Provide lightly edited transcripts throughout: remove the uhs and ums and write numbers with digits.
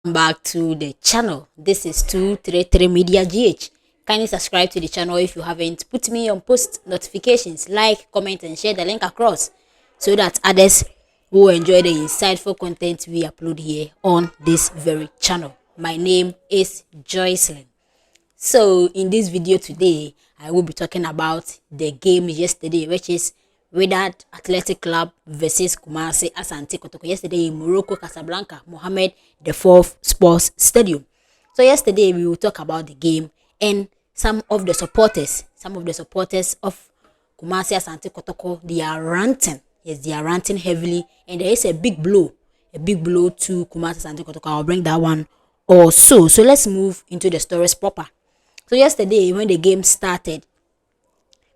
Back to the channel. This is 233 Media GH. Kindly subscribe to the channel if you haven't. Put me on post notifications, like, comment, and share the link across so that others will enjoy the insightful content we upload here on this very channel. My name is Joycelyn. So in this video today, I will be talking about the game yesterday, which is Wydad Athletic Club versus Kumasi Asante Kotoko. Yesterday in Morocco, Casablanca, Mohammed the Fourth Sports Stadium. So yesterday we will talk about the game and some of the supporters of Kumasi Asante Kotoko, they are ranting. Yes, they are ranting heavily, and there is a big blow to Kumasi Asante Kotoko. I'll bring that one also. So let's move into the stories proper. So yesterday when the game started,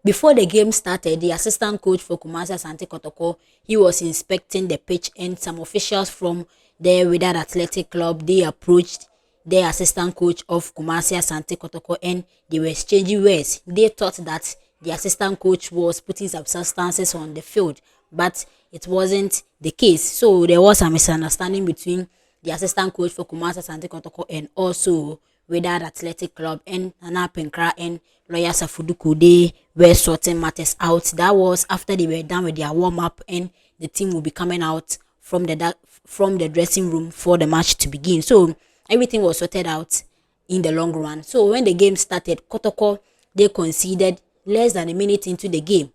before the game started, the assistant coach for Kumasi Asante Kotoko, he was inspecting the pitch, and some officials from the Wydad Athletic Club, they approached the assistant coach of Kumasi Asante Kotoko and they were exchanging words. They thought that the assistant coach was putting some substances on the field, but it wasn't the case. So there was a misunderstanding between the assistant coach for Kumasi Asante Kotoko and also Wydad Athletic Club, and Nana Penkra and lawyer Safuduku. They were sorting matters out. That was after they were done with their warm-up, and the team will be coming out from the dressing room for the match to begin. So everything was sorted out in the long run. So when the game started, Kotoko, they conceded less than a minute into the game.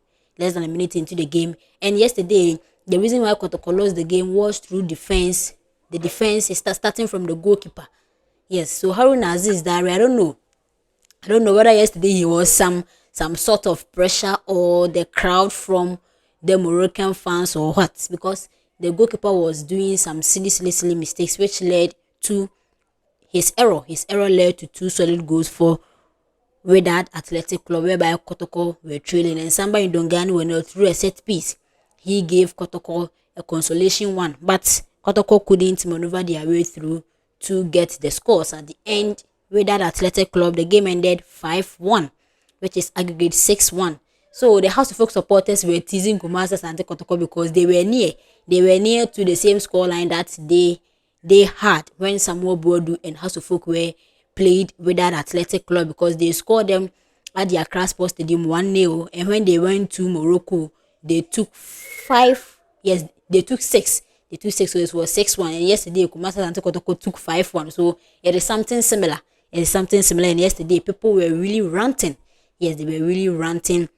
And yesterday, the reason why Kotoko lost the game was through defense. The defense is starting from the goalkeeper. Yes, so Harun Aziz Dari, I don't know whether yesterday he was some sort of pressure or the crowd from the Moroccan fans or what, because the goalkeeper was doing some silly mistakes which led to his error. His error led to 2 solid goals for Wydad Athletic Club, whereby Kotoko were trailing, and Samba Ndongani were not through a set piece. He gave Kotoko a consolation one, but Kotoko couldn't maneuver their way through to get the scores. At the end, Wydad Athletic Club, the game ended 5-1, which is aggregate 6-1. So the House of Folk supporters were teasing Kumasi Asante Kotoko because they were near to the same scoreline that they had when Samuel Boadu and House of Folk were played with that Athletic Club, because they scored them at the Accra Sports Stadium 1-0, and when they went to Morocco, they took 5. Yes, they took 6. So it was 6-1, and yesterday Kumasi Asante Kotoko took 5-1. So it is something similar. And yesterday people were really ranting. Yes, they were really ranting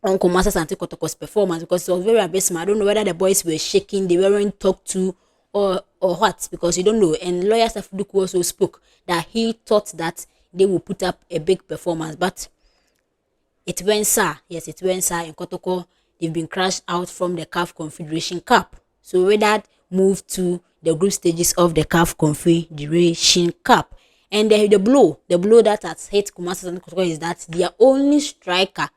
on Kumasi Asante Kotoko's performance, because it was very abysmal. I don't know whether the boys were shaking, they weren't talked to, or what, because you don't know. And lawyer Safuduku also spoke that he thought that they would put up a big performance, but it went sour. Yes, it went sour. In Kotoko, they've been crashed out from the CAF Confederation Cup. So Wydad moved to the group stages of the CAF Confederation Cup. And the blow that has hit Kumasi Asante Kotoko is that their only striker,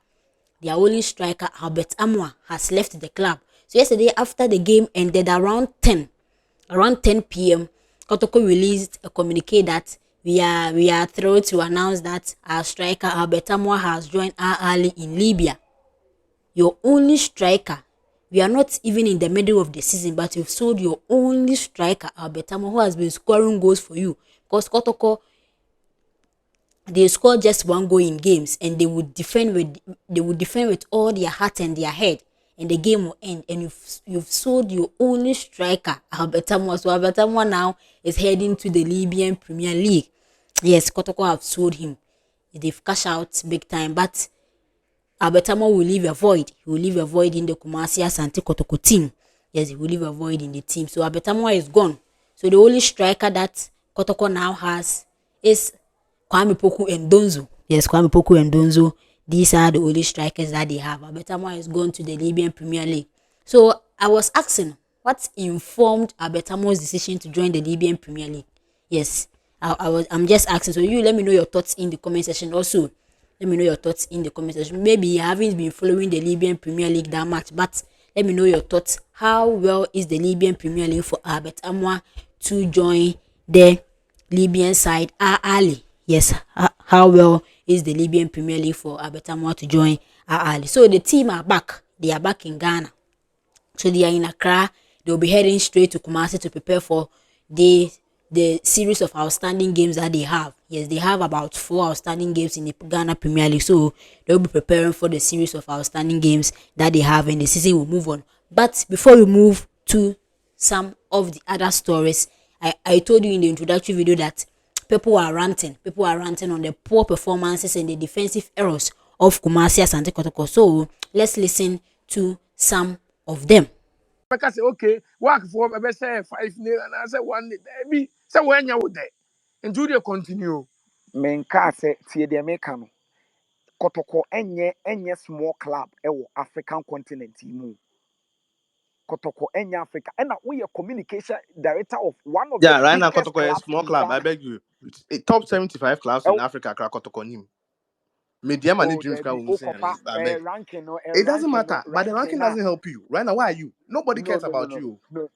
Albert Amoah, has left the club. So yesterday, after the game ended around 10 p.m., Kotoko released a communique that we are thrilled to announce that our striker Albert Amoah has joined Al Ahly in Libya. Your only striker. We are not even in the middle of the season, but you've sold your only striker, Albert Amoah, who has been scoring goals for you. Because Kotoko, they score just 1 goal in games, and they would defend with all their heart and their head, and the game will end. And you've sold your only striker, Albert Amoah. So Albert Amoah now is heading to the Libyan Premier League. Yes, Kotoko have sold him. They've cashed out big time, but Albert Amoah will leave a void. He will leave a void in the Kumasi Asante Kotoko team. Yes, he will leave a void in the team. So Albert Amoah is gone. So the only striker that Kotoko now has is Kwame Poku and Donzo. Yes, Kwame Poku and Donzo. These are the only strikers that they have. Albert Amoah is gone to the Libyan Premier League. So I was asking, what informed Albert Amoah's decision to join the Libyan Premier League? Yes, I'm just asking. So you let me know your thoughts in the comment section. Also, let me know your thoughts in the comment section. Maybe you haven't been following the Libyan Premier League that much, but let me know your thoughts. How well is the Libyan Premier League for Albert Amoah to join the Libyan side, Al Ahly? Yes, how well is the Libyan Premier League for Albert Amoah to join Al Ahly? So the team are back. They are back in Ghana. So they are in Accra. They'll be heading straight to Kumasi to prepare for the the series of outstanding games that they have. Yes, they have about 4 outstanding games in the Ghana Premier League, so they'll be preparing for the series of outstanding games that they have, and the season will move on. But before we move to some of the other stories, I told you in the introductory video that people are ranting on the poor performances and the defensive errors of Kumasi Asante Kotoko. So let's listen to some of them. Because okay, work for maybe say 5-0 and I say 1 maybe say when you would there. And do they continue? Menka say tie de meka no. Kotoko enye small club ewo African continent mu. Kotoko enye Africa. And we are communication director of one of the Yeah, right now biggest Kotoko is a clubs small in club. I Ghana. beg you. It's a top 75 clubs in Africa. Kotoko nim. Medium and Oh, dreams there be can say. Okopa I beg. ranking no It doesn't ranking no matter, but the ranking ranking na. doesn't help you. Right now, why are you? Nobody No cares no no about no you. no.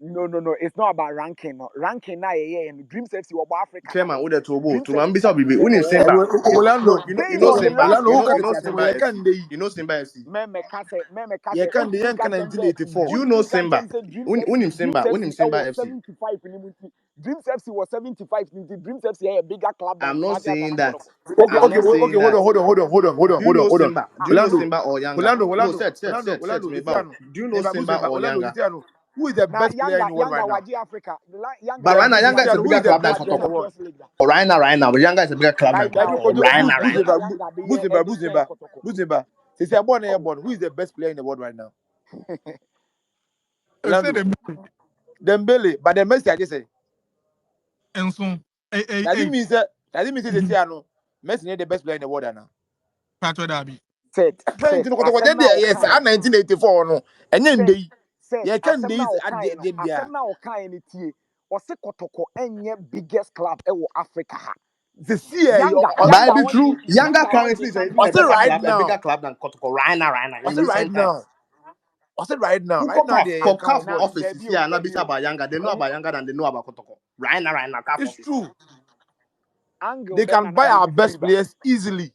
No. It's not about ranking. No. Ranking na and Dreams FC about Africa Chairman, dada. with the turbo, Dreams to man, FC bisa bibi. yeah Unim yeah. Simba. Orlando, You Based know on the Simba. last Orlando, who can result, You know tell me Simba you FC. can they? You know Simba FC. me kase You can the young can Do 1984. you know Dreams Simba? Unim FC Simba. Unim Simba was FC. 75 in Dreams FC was 75 Dreams FC is a bigger club than I'm not Kumasi saying Asante that. Kotoko. Okay, I'm Yes. okay, not saying okay, hold that. on, hold on, hold on, hold on, hold on, Do you hold on, know hold on. Simba? Do you know Orlando, Simba or Younger? Orlando, No, Orlando, set Orlando, me about. Itiano. Do you know Neighbor Simba Buzimba, or Orlando, Younger? Itiano. Who is the Now best player in the world right now? Waji Africa. Younger But Yeah, right now, Waji Younger is a Itiano, who bigger is the club than best at player in the Kotoko. world? Champions League. Or right now, Younger is a bigger club than Right Dabi now, Kotoko. Kojo, Right now, right now. Younger be here Buzimba, every time Buzimba, Kotoko. Buzimba. Since you're born, Oh, who is the best player in the world right now? I said Orlando, them Dembele, but the Messi, I just say. and so That didn't mean that. That didn't mean say mhm, Itiano. Messi is the best player in the world right now. Patrick Darby. said, Kotoko, asem na yes, okai. 1984 no. And then Said, they, said, yeah, can asem days na at okai no. the Asem na okai ni tie. Ose Kotoko enye biggest club ewo Africa ha. the CA But it Younger be on the true. Younger Younger on the currently is even I a say better right club, now. than Kotoko. Right now, I in say right recent times. now. I said right now. Who Right now they for can CAF na afford. office is debut here and not debut. about Younger. They know about Younger than they know about Kotoko. Right now, CAF It's office. true. Angle They Ben can na buy me our de best firiba. players easily.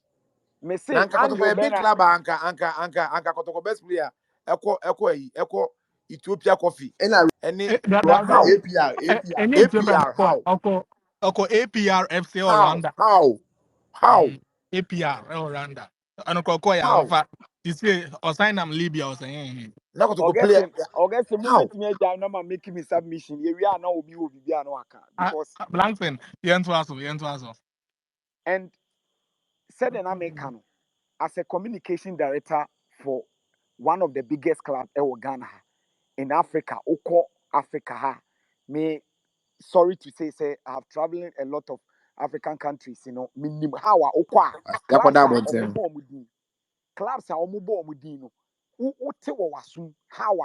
Me Na say anka Kotoko Angle a big Ben na club anka Kotoko best player. Eko Ethiopia coffee. And I Any how? That APR. any Ethiopia APR how? oko APR FC How? Orlando. How? How? APR Orlando. And oko ya How? fa. You say or sign am Libya or saying. Na Kotoko player Augustine mo how? betimi agya no ma make me submission. Ye wi ana obi obi bia no aka because Blankson, yen to aso. and said an American as a communication director for one of the biggest club ewo Ghana ha, in Africa, Oko Africa ha. Me sorry to say I have traveling a lot of African countries, minim how Okwa clubs Yakwada are Bonten. omubo omudin. Clubs are omubo omudin no. Wote wo wasu how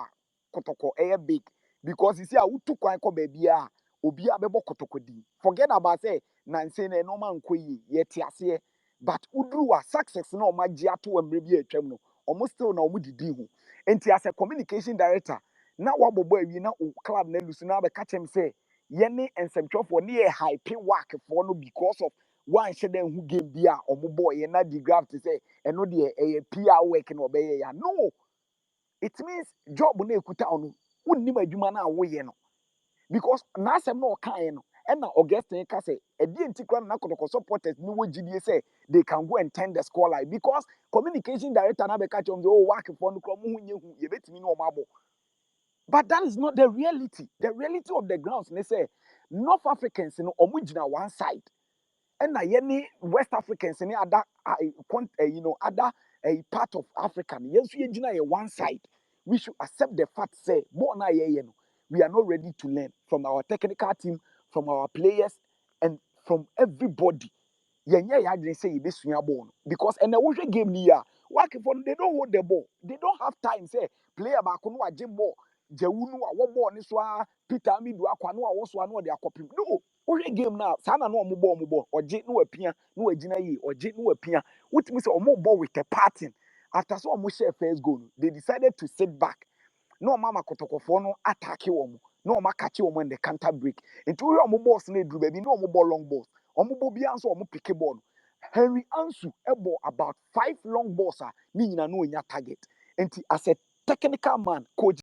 Kotoko air big because you see a utu kwan ko baby a obi a bebo Kotoko din. Forget about say nanse na no man ko yi yeti ase but udru wa success na o magye ato amre bi atwam no. Omo still na omo didi ho. Enti as a communication director na wabobo awi na o club na lusu na be ka chem say yɛne nsɛmtwerɛfoɔ ne yɛ hype workfoɔ no because of wanhyɛ dɛ nhu game bi a ɔmo bɔɔyɛ na de graph te sɛ ɛno deɛ ɛyɛ PR work na ɔbɛyɛ ya no it means job no ekuta ɔno wonnim adwuma no a woyɛ no because n'asɛm na ɔkaeɛ no ɛna Augustine ka sɛ ɛdeɛ nti koraa na Kotoko supporters ne wɔ gyidie sɛ they can go and turn the score line because communication director na bɛka kyerɛ ɔmo sɛ oh workfoɔ no koraa ɔmo ho nyɛ hu yɛbɛtumi ne ɔmo abɔ. But that is not the reality. The reality of the grounds, they say, North Africans, omujina one side, and any West Africans, any other, other part of Africa. Yes, we are one side. We should accept the fact, say, we are not ready to learn from our technical team, from our players, and from everybody. I didn't say this ball because and the game near working for they don't hold the ball. They don't have time. Say player back on what jim ball. Jewunu a one ball this one Peter me do aqua no was one or the aquapim. No, what game now? Sana no mo ball or jet no appear no a gina or jet no appear. What means or more ball with a pattern. After so much first goal, they decided to sit back. No mama Kotoko no attack you. No ma catch you when the counter break. Into your boss need do baby no more ball long balls. Omo bo bi anso omo pick ball. Henry Ansu ebo about 5 long balls a ni nyina no nya target. Enti as a technical man coach